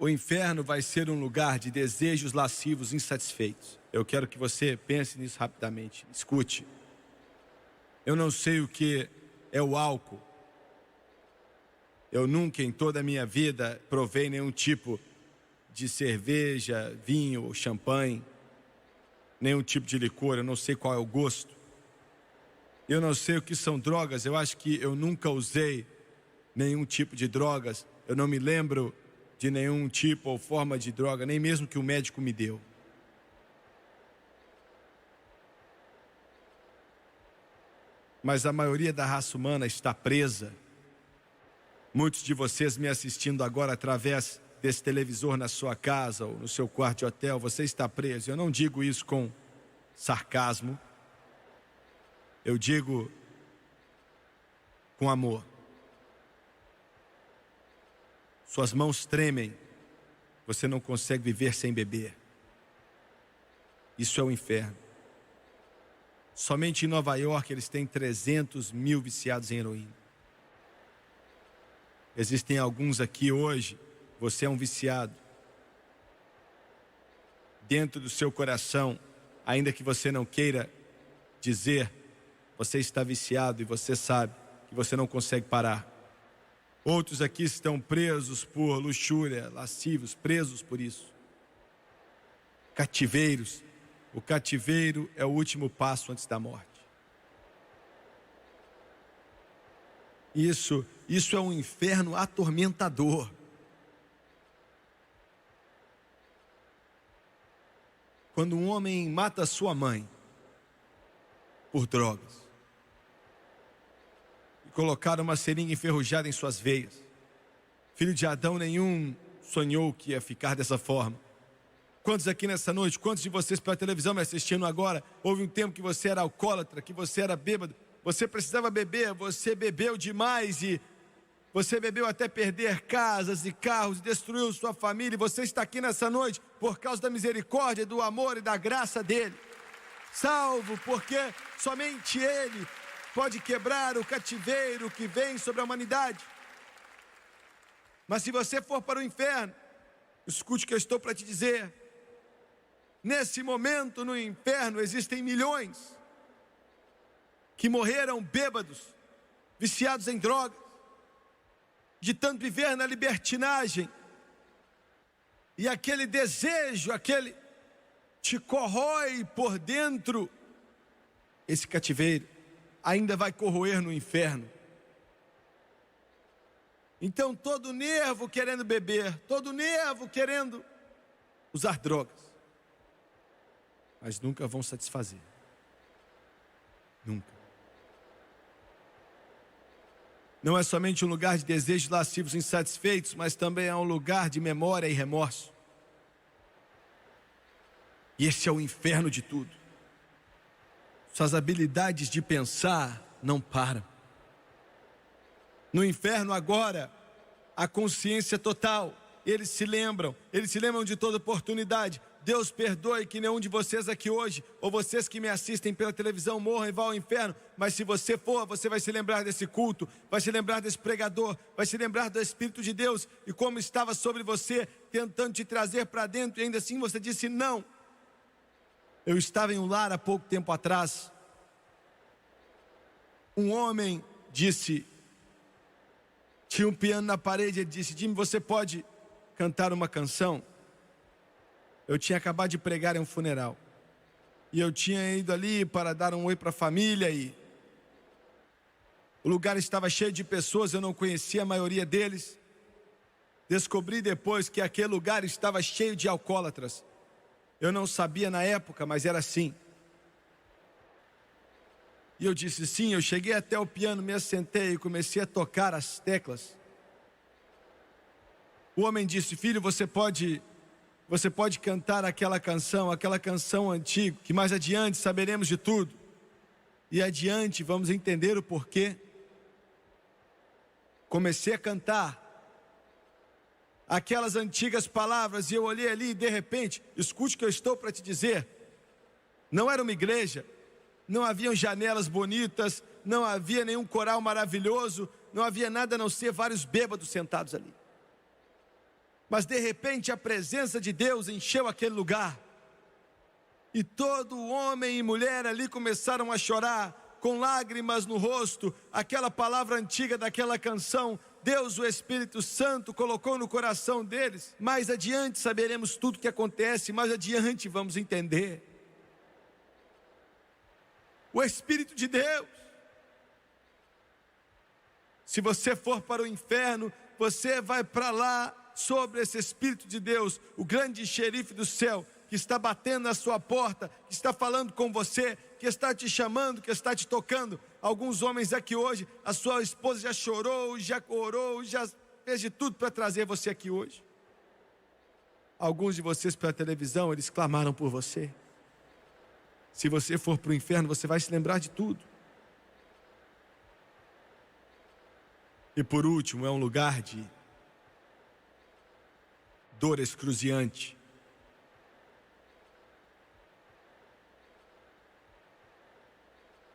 inferno vai ser um lugar de desejos lascivos insatisfeitos. Eu quero que você pense nisso rapidamente. Escute. Eu não sei o que é o álcool. Eu nunca em toda a minha vida provei nenhum tipo de cerveja, vinho ou champanhe, nenhum tipo de licor, eu não sei qual é o gosto. Eu não sei o que são drogas, eu acho que eu nunca usei nenhum tipo de drogas. Eu não me lembro de nenhum tipo ou forma de droga, nem mesmo que o médico me deu. Mas a maioria da raça humana está presa. Muitos de vocês me assistindo agora através desse televisor na sua casa ou no seu quarto de hotel, você está preso. Eu não digo isso com sarcasmo. Eu digo com amor. Suas mãos tremem. Você não consegue viver sem beber. Isso é o inferno. Somente em Nova York eles têm 300 mil viciados em heroína. Existem alguns aqui hoje, você é um viciado. Dentro do seu coração, ainda que você não queira dizer, você está viciado e você sabe que você não consegue parar. Outros aqui estão presos por luxúria, lascivos, presos por isso. Cativeiros. O cativeiro é o último passo antes da morte. Isso é um inferno atormentador. Quando um homem mata sua mãe por drogas e colocaram uma seringa enferrujada em suas veias, filho de Adão nenhum sonhou que ia ficar dessa forma. Quantos aqui nessa noite, quantos de vocês pela televisão me assistindo agora, houve um tempo que você era alcoólatra, que você era bêbado, você precisava beber, você bebeu demais e você bebeu até perder casas e carros e destruiu sua família, e você está aqui nessa noite por causa da misericórdia, do amor e da graça dele. Salvo porque somente ele pode quebrar o cativeiro que vem sobre a humanidade. Mas se você for para o inferno, escute o que eu estou para te dizer. Nesse momento no inferno existem milhões que morreram bêbados, viciados em drogas, de tanto viver na libertinagem. E aquele desejo, aquele te corrói por dentro. Esse cativeiro ainda vai corroer no inferno. Então todo nervo querendo beber, todo nervo querendo usar drogas, mas nunca vão satisfazer. Nunca. Não é somente um lugar de desejos lascivos insatisfeitos, mas também é um lugar de memória e remorso. E esse é o inferno de tudo. Suas habilidades de pensar não param. No inferno agora, a consciência total. Eles se lembram de toda oportunidade. Deus perdoe que nenhum de vocês aqui hoje, ou vocês que me assistem pela televisão, morram e vão ao inferno. Mas se você for, você vai se lembrar desse culto, vai se lembrar desse pregador, vai se lembrar do Espírito de Deus e como estava sobre você, tentando te trazer para dentro, e ainda assim você disse não. Eu estava em um lar há pouco tempo atrás. Um homem disse, tinha um piano na parede, ele disse: Jimmy, você pode cantar uma canção? Eu tinha acabado de pregar em um funeral. E eu tinha ido ali para dar um oi para a família e o lugar estava cheio de pessoas, eu não conhecia a maioria deles. Descobri depois que aquele lugar estava cheio de alcoólatras. Eu não sabia na época, mas era assim. E eu disse sim, eu cheguei até o piano, me assentei e comecei a tocar as teclas. O homem disse: filho, você pode cantar aquela canção antiga, que mais adiante saberemos de tudo. E adiante vamos entender o porquê. Comecei a cantar aquelas antigas palavras e eu olhei ali e de repente, escute o que eu estou para te dizer. Não era uma igreja, não haviam janelas bonitas, não havia nenhum coral maravilhoso, não havia nada a não ser vários bêbados sentados ali. Mas de repente a presença de Deus encheu aquele lugar. E todo homem e mulher ali começaram a chorar, com lágrimas no rosto, aquela palavra antiga daquela canção Deus, o Espírito Santo, colocou no coração deles. Mais adiante saberemos tudo o que acontece, mais adiante vamos entender. O Espírito de Deus. Se você for para o inferno, você vai para lá sobre esse Espírito de Deus, o grande xerife do céu, que está batendo na sua porta, que está falando com você, que está te chamando, que está te tocando. Alguns homens aqui hoje, a sua esposa já chorou, já orou, já fez de tudo para trazer você aqui hoje. Alguns de vocês pela televisão, eles clamaram por você. Se você for para o inferno, você vai se lembrar de tudo. E por último, é um lugar de dor excruciante.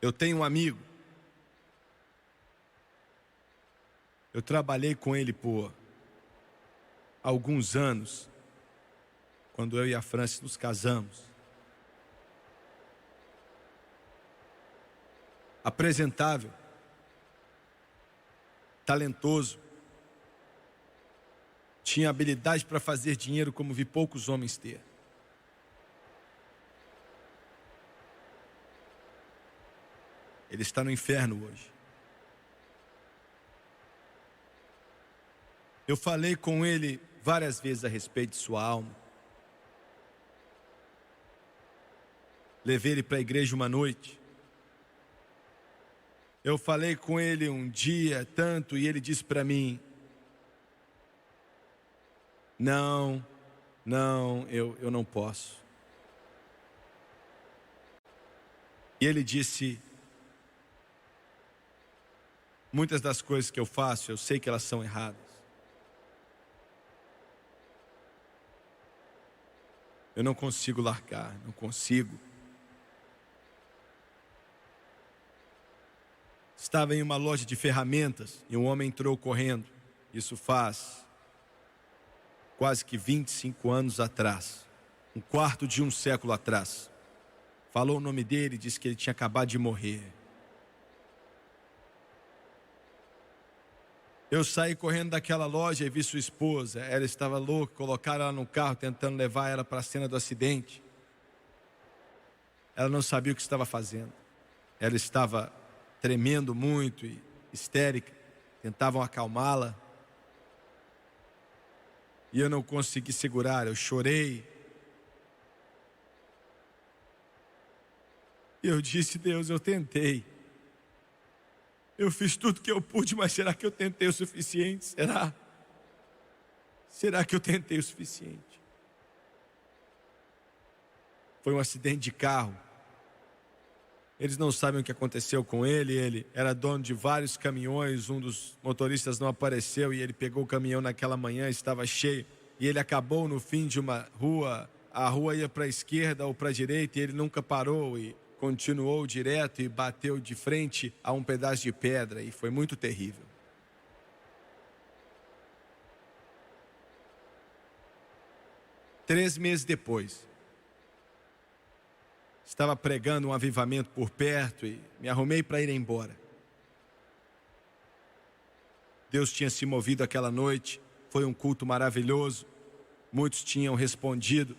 Eu tenho um amigo. Eu trabalhei com ele por alguns anos, quando eu e a Francis nos casamos. Apresentável, talentoso, tinha habilidade para fazer dinheiro como vi poucos homens ter. Ele está no inferno hoje. Eu falei com ele várias vezes a respeito de sua alma. Levei ele para a igreja uma noite. Eu falei com ele um dia, tanto, e ele disse para mim: Não, eu não posso. E ele disse: muitas das coisas que eu faço, eu sei que elas são erradas. Eu não consigo largar, não consigo. Estava em uma loja de ferramentas e um homem entrou correndo. Isso faz quase que 25 anos atrás. Um quarto de um século atrás. Falou o nome dele e disse que ele tinha acabado de morrer. Eu saí correndo daquela loja e vi sua esposa. Ela estava louca, colocaram ela no carro tentando levar ela para a cena do acidente. Ela não sabia o que estava fazendo. Ela estava tremendo muito e histérica. Tentavam acalmá-la. E eu não consegui segurar, eu chorei. E eu disse: Deus, eu tentei. Eu fiz tudo que eu pude, mas será que eu tentei o suficiente? Será? Será que eu tentei o suficiente? Foi um acidente de carro. Eles não sabem o que aconteceu com ele. Ele era dono de vários caminhões. Um dos motoristas não apareceu e ele pegou o caminhão naquela manhã, estava cheio. E ele acabou no fim de uma rua. A rua ia para a esquerda ou para a direita e ele nunca parou e continuou direto e bateu de frente a um pedaço de pedra. E foi muito terrível. Três meses depois, estava pregando um avivamento por perto e me arrumei para ir embora. Deus tinha se movido aquela noite, foi um culto maravilhoso. Muitos tinham respondido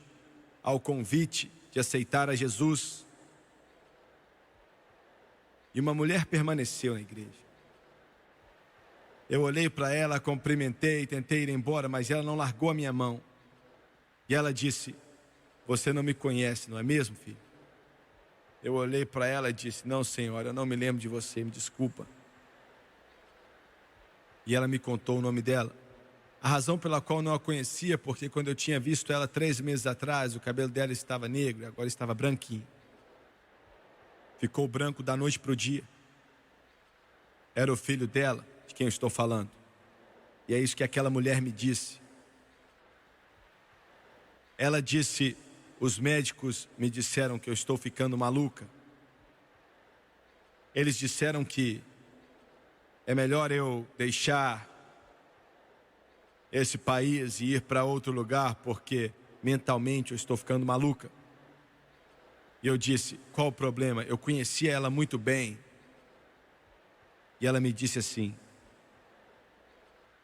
ao convite de aceitar a Jesus. E uma mulher permaneceu na igreja. Eu olhei para ela, cumprimentei, tentei ir embora, mas ela não largou a minha mão. E ela disse: você não me conhece, não é mesmo, filho? Eu olhei para ela e disse: não, senhora, eu não me lembro de você, me desculpa. E ela me contou o nome dela. A razão pela qual eu não a conhecia, porque quando eu tinha visto ela 3 meses atrás, o cabelo dela estava negro e agora estava branquinho. Ficou branco da noite para o dia. Era o filho dela, de quem eu estou falando. E é isso que aquela mulher me disse. Ela disse: os médicos me disseram que eu estou ficando maluca. Eles disseram que é melhor eu deixar esse país e ir para outro lugar, porque mentalmente eu estou ficando maluca. E eu disse: qual o problema? Eu conhecia ela muito bem. E ela me disse assim: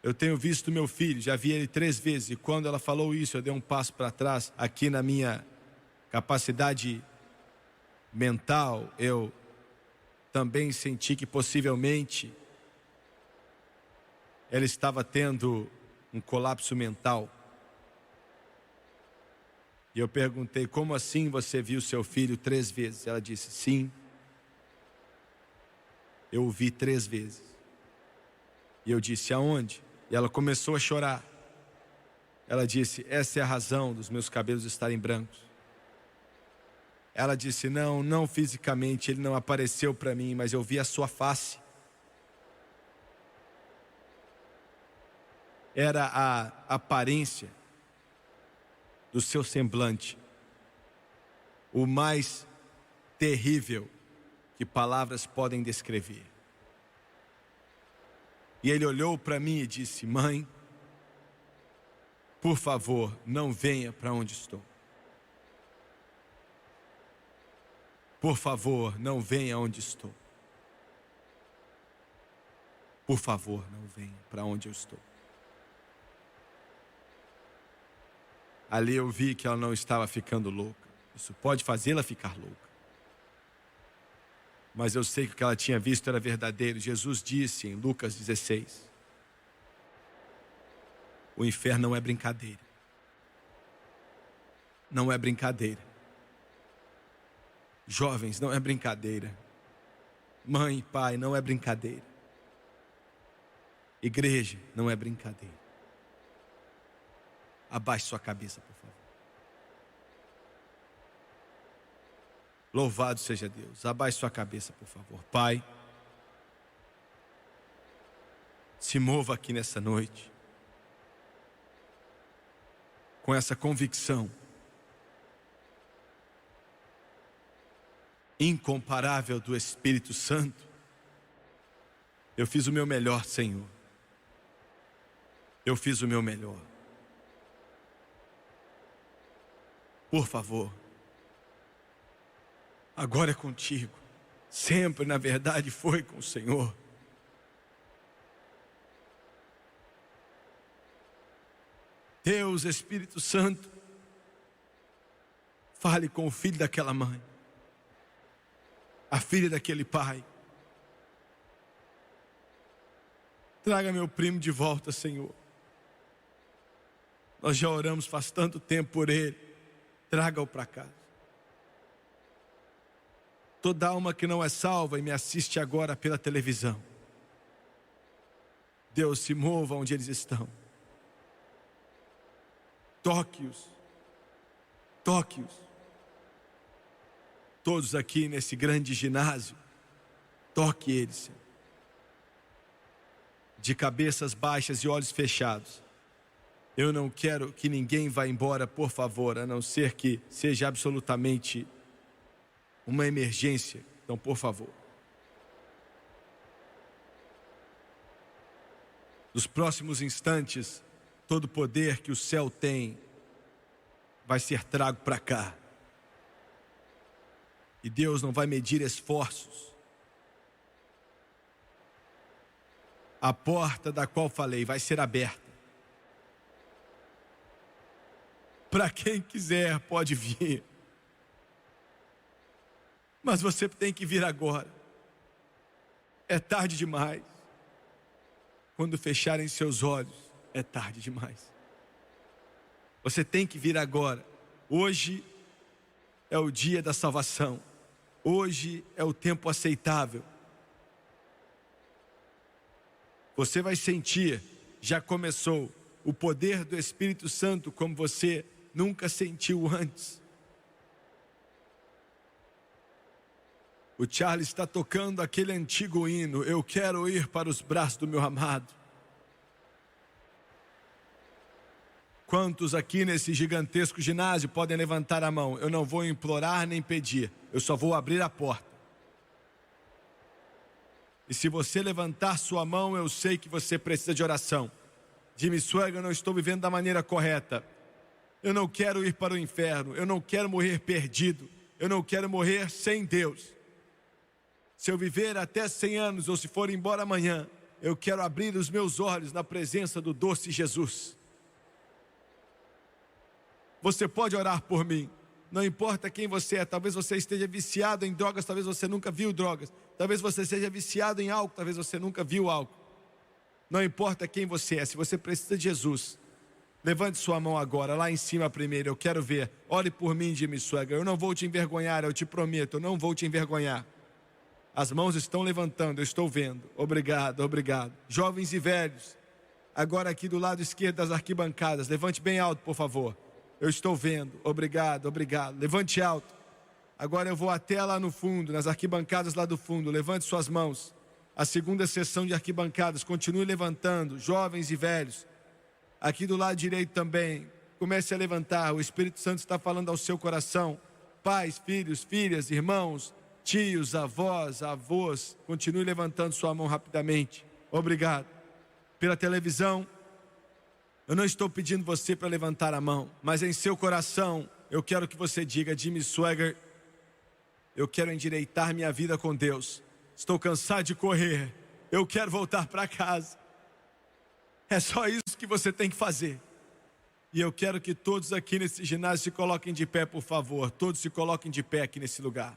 Eu tenho visto meu filho, já vi ele 3 vezes, e quando ela falou isso, eu dei um passo para trás, aqui na minha capacidade mental, eu também senti que possivelmente ela estava tendo um colapso mental. E eu perguntei: como assim você viu seu filho 3 vezes? Ela disse: sim, eu o vi 3 vezes. E eu disse: aonde? E ela começou a chorar. Ela disse: essa é a razão dos meus cabelos estarem brancos. Ela disse: não fisicamente, ele não apareceu para mim, mas eu vi a sua face. Era a aparência do seu semblante, o mais terrível que palavras podem descrever. E ele olhou para mim e disse: mãe, por favor, não venha para onde estou. Por favor, não venha onde estou. Por favor, não venha para onde eu estou. Ali eu vi que ela não estava ficando louca. Isso pode fazê-la ficar louca. Mas eu sei que o que ela tinha visto era verdadeiro. Jesus disse em Lucas 16: o inferno não é brincadeira. Não é brincadeira. Jovens, não é brincadeira. Mãe e pai, não é brincadeira. Igreja, não é brincadeira. Abaixe sua cabeça, por favor. Louvado seja Deus. Abaixe sua cabeça, por favor. Pai, se mova aqui nessa noite com essa convicção incomparável do Espírito Santo. Eu fiz o meu melhor, Senhor. Eu fiz o meu melhor. Por favor, agora é contigo. Sempre, na verdade, foi com o Senhor. Deus, Espírito Santo, fale com o filho daquela mãe, a filha daquele pai. Traga meu primo de volta, Senhor. Nós já oramos faz tanto tempo por ele. Traga-o para casa. Toda alma que não é salva e me assiste agora pela televisão, Deus, se mova onde eles estão. Toque-os. Toque-os. Todos aqui nesse grande ginásio, toque eles, Senhor. De cabeças baixas e olhos fechados. Eu não quero que ninguém vá embora, por favor, a não ser que seja absolutamente uma emergência. Então, por favor. Nos próximos instantes, todo o poder que o céu tem vai ser trago para cá. E Deus não vai medir esforços. A porta da qual falei vai ser aberta. Para quem quiser pode vir. Mas você tem que vir agora. É tarde demais. Quando fecharem seus olhos, é tarde demais. Você tem que vir agora. Hoje é o dia da salvação. Hoje é o tempo aceitável. Você vai sentir, já começou, o poder do Espírito Santo como você nunca sentiu antes. O Charles está tocando aquele antigo hino: eu quero ir para os braços do meu amado. Quantos aqui nesse gigantesco ginásio podem levantar a mão? Eu não vou implorar nem pedir, eu só vou abrir a porta. E se você levantar sua mão, eu sei que você precisa de oração. Jimmy Swaggart, eu não estou vivendo da maneira correta. Eu não quero ir para o inferno, eu não quero morrer perdido, eu não quero morrer sem Deus. Se eu viver até 100 anos ou se for embora amanhã, eu quero abrir os meus olhos na presença do doce Jesus. Você pode orar por mim. Não importa quem você é, talvez você esteja viciado em drogas, talvez você nunca viu drogas. Talvez você seja viciado em álcool, talvez você nunca viu álcool. Não importa quem você é, se você precisa de Jesus, levante sua mão agora, lá em cima primeiro, eu quero ver. Ore por mim, Jimmy Swaggart, eu não vou te envergonhar, eu te prometo, eu não vou te envergonhar. As mãos estão levantando, eu estou vendo. Obrigado, obrigado. Jovens e velhos, agora aqui do lado esquerdo das arquibancadas, levante bem alto, por favor. Eu estou vendo, obrigado, obrigado. Levante alto. Agora eu vou até lá no fundo, nas arquibancadas lá do fundo. Levante suas mãos. A segunda sessão de arquibancadas, continue levantando, jovens e velhos. Aqui do lado direito também, comece a levantar. O Espírito Santo está falando ao seu coração. Pais, filhos, filhas, irmãos, tios, avós, avós. Continue levantando sua mão rapidamente. Obrigado. Pela televisão, eu não estou pedindo você para levantar a mão, mas em seu coração, eu quero que você diga: Jimmy Swaggart, eu quero endireitar minha vida com Deus. Estou cansado de correr. Eu quero voltar para casa. É só isso que você tem que fazer. E eu quero que todos aqui nesse ginásio se coloquem de pé, por favor. Todos se coloquem de pé aqui nesse lugar.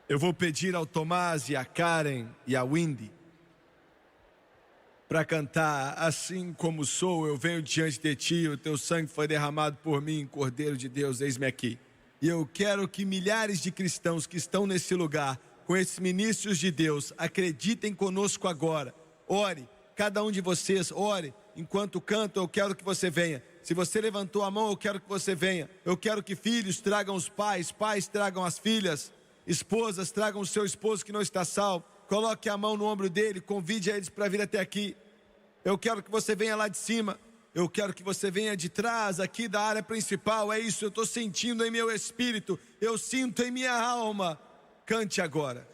Eu vou pedir ao Tomás e a Karen e a Wendy para cantar: assim como sou, eu venho diante de ti, o teu sangue foi derramado por mim, Cordeiro de Deus, eis-me aqui. E eu quero que milhares de cristãos que estão nesse lugar, com esses ministros de Deus, acreditem conosco agora. Ore, cada um de vocês, ore. Enquanto canto, eu quero que você venha. Se você levantou a mão, eu quero que você venha. Eu quero que filhos tragam os pais, pais tragam as filhas, esposas tragam o seu esposo que não está salvo. Coloque a mão no ombro dele, convide eles para vir até aqui. Eu quero que você venha lá de cima. Eu quero que você venha de trás, aqui da área principal. É isso, eu estou sentindo em meu espírito. Eu sinto em minha alma. Cante agora.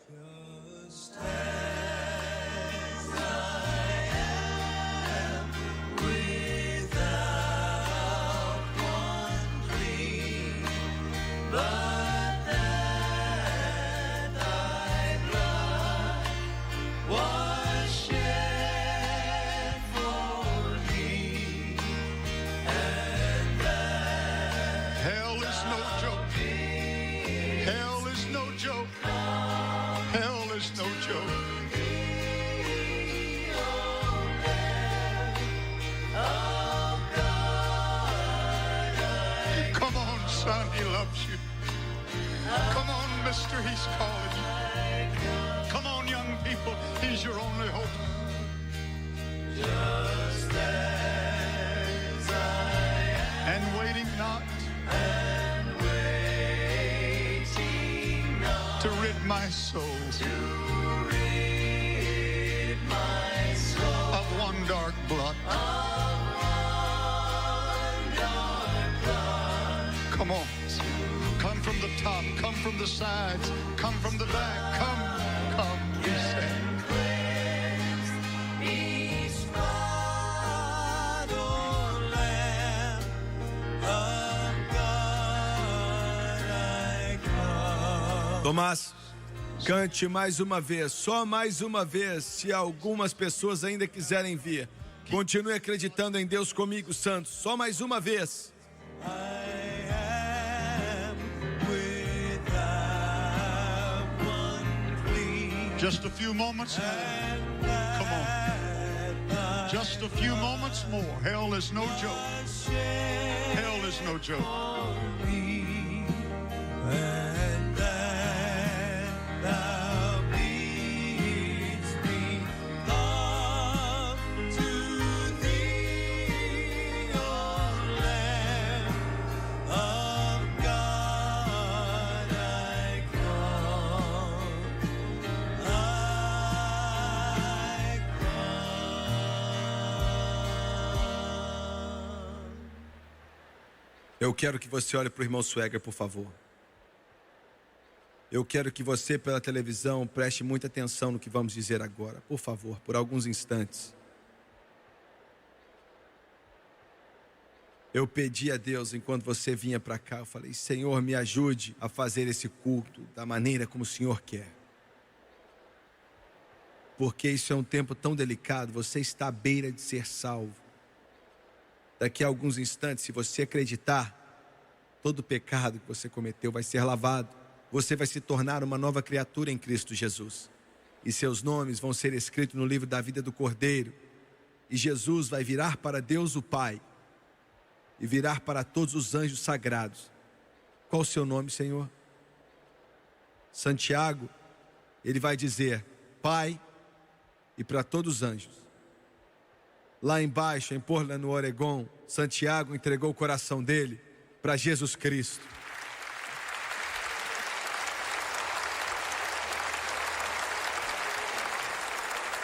Mister, he's calling you. Come on, young people, he's your only hope. Just as I am. And waiting not. And waiting not. To rid my soul. To rid my soul. Of one dark blot. Of one dark blot. Come on. Come from the top, come from the sides, come from the back, come, he said. Tomás, cante mais uma vez, só mais uma vez, se algumas pessoas ainda quiserem vir. Continue acreditando em Deus comigo, Santos, só mais uma vez. Just a few moments more. Come on. Just a few moments more. Hell is no joke. Hell is no joke. Eu quero que você olhe para o irmão Swaggart, por favor. Eu quero que você, pela televisão, preste muita atenção no que vamos dizer agora. Por favor, por alguns instantes. Eu pedi a Deus enquanto você vinha para cá, eu falei: Senhor, me ajude a fazer esse culto da maneira como o Senhor quer. Porque isso é um tempo tão delicado, você está à beira de ser salvo. Daqui a alguns instantes, se você acreditar, todo pecado que você cometeu vai ser lavado. Você vai se tornar uma nova criatura em Cristo Jesus. E seus nomes vão ser escritos no livro da vida do Cordeiro. E Jesus vai virar para Deus o Pai e virar para todos os anjos sagrados. Qual o seu nome, Senhor? Santiago, ele vai dizer: Pai, e para todos os anjos. Lá embaixo, em Portland, no Oregon, Santiago entregou o coração dele para Jesus Cristo.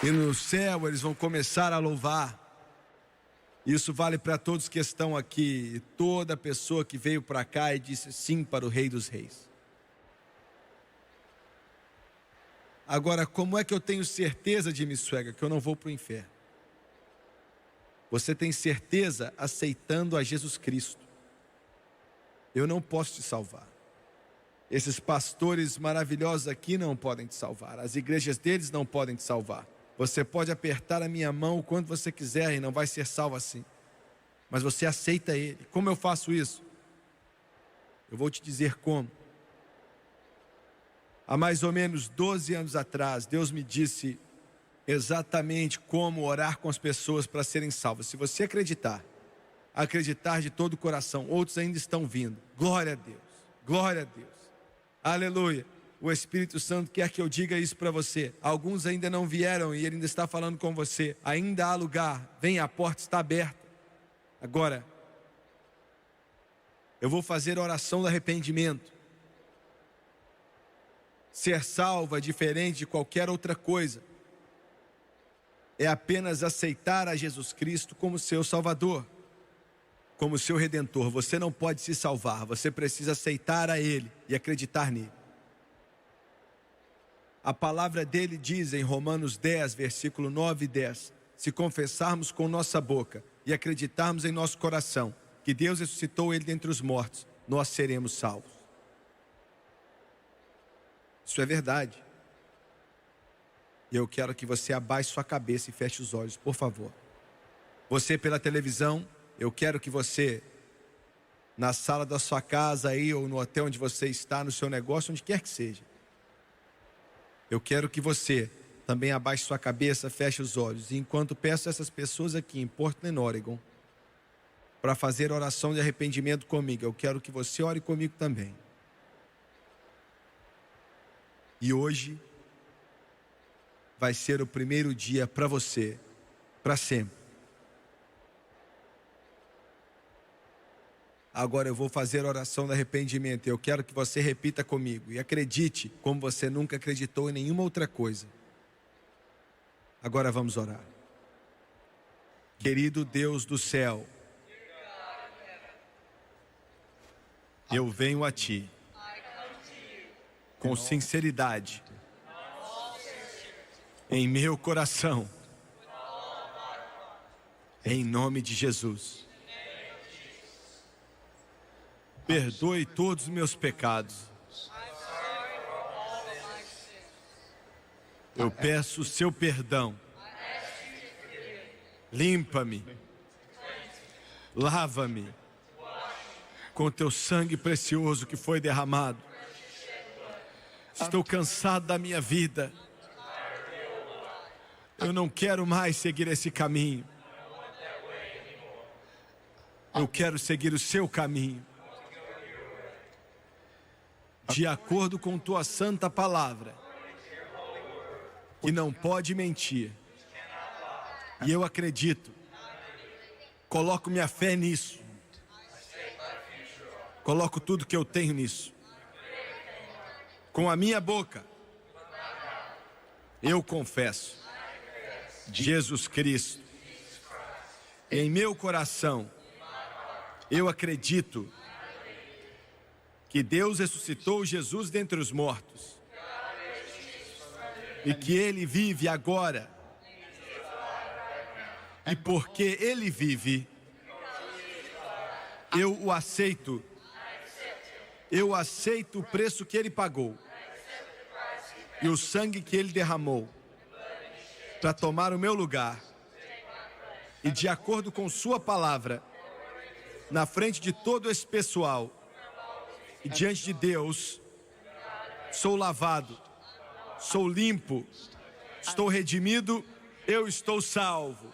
E no céu eles vão começar a louvar. Isso vale para todos que estão aqui, toda pessoa que veio para cá e disse sim para o Rei dos Reis. Agora, como é que eu tenho certeza, Jimmy Swaggart, que eu não vou para o inferno? Você tem certeza aceitando a Jesus Cristo. Eu não posso te salvar. Esses pastores maravilhosos aqui não podem te salvar. As igrejas deles não podem te salvar. Você pode apertar a minha mão o quanto você quiser e não vai ser salvo assim. Mas você aceita Ele. Como eu faço isso? Eu vou te dizer como. Há mais ou menos 12 anos atrás, Deus me disse exatamente como orar com as pessoas para serem salvas. Se você acreditar de todo o coração, outros ainda estão vindo. Glória a Deus, glória a Deus, aleluia. O Espírito Santo quer que eu diga isso para você. Alguns ainda não vieram e Ele ainda está falando com você. Ainda há lugar, venha, a porta está aberta. Agora, eu vou fazer a oração do arrependimento. Ser salvo é diferente de qualquer outra coisa. É apenas aceitar a Jesus Cristo como seu Salvador, como seu Redentor. Você não pode se salvar, você precisa aceitar a Ele e acreditar nele. A palavra dele diz em Romanos 10, versículo 9 e 10: se confessarmos com nossa boca e acreditarmos em nosso coração que Deus ressuscitou ele dentre os mortos, nós seremos salvos. Isso é verdade. E eu quero que você abaixe sua cabeça e feche os olhos, por favor. Você pela televisão, eu quero que você, na sala da sua casa aí, ou no hotel onde você está, no seu negócio, onde quer que seja, eu quero que você também abaixe sua cabeça, feche os olhos. E enquanto peço a essas pessoas aqui em Portland, Oregon, para fazer oração de arrependimento comigo, eu quero que você ore comigo também. E hoje vai ser o primeiro dia para você, para sempre. Agora eu vou fazer a oração de arrependimento. Eu quero que você repita comigo e acredite como você nunca acreditou em nenhuma outra coisa. Agora vamos orar. Querido Deus do céu, eu venho a Ti com sinceridade em meu coração, em nome de Jesus. Perdoe todos os meus pecados. Eu peço o seu perdão. Limpa-me. Lava-me com teu sangue precioso que foi derramado. Estou cansado da minha vida. Eu não quero mais seguir esse caminho. Eu quero seguir o seu caminho, de acordo com tua santa palavra, que não pode mentir. E eu acredito. Coloco minha fé nisso. Coloco tudo que eu tenho nisso. Com a minha boca, eu confesso Jesus Cristo. Em meu coração, eu acredito que Deus ressuscitou Jesus dentre os mortos e que Ele vive agora. E porque Ele vive, Eu o aceito. Eu aceito o preço que ele pagou e o sangue que ele derramou para tomar o meu lugar. E de acordo com sua palavra, na frente de todo esse pessoal e diante de Deus, sou lavado, sou limpo, estou redimido, eu estou salvo.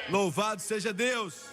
Louvado seja Deus!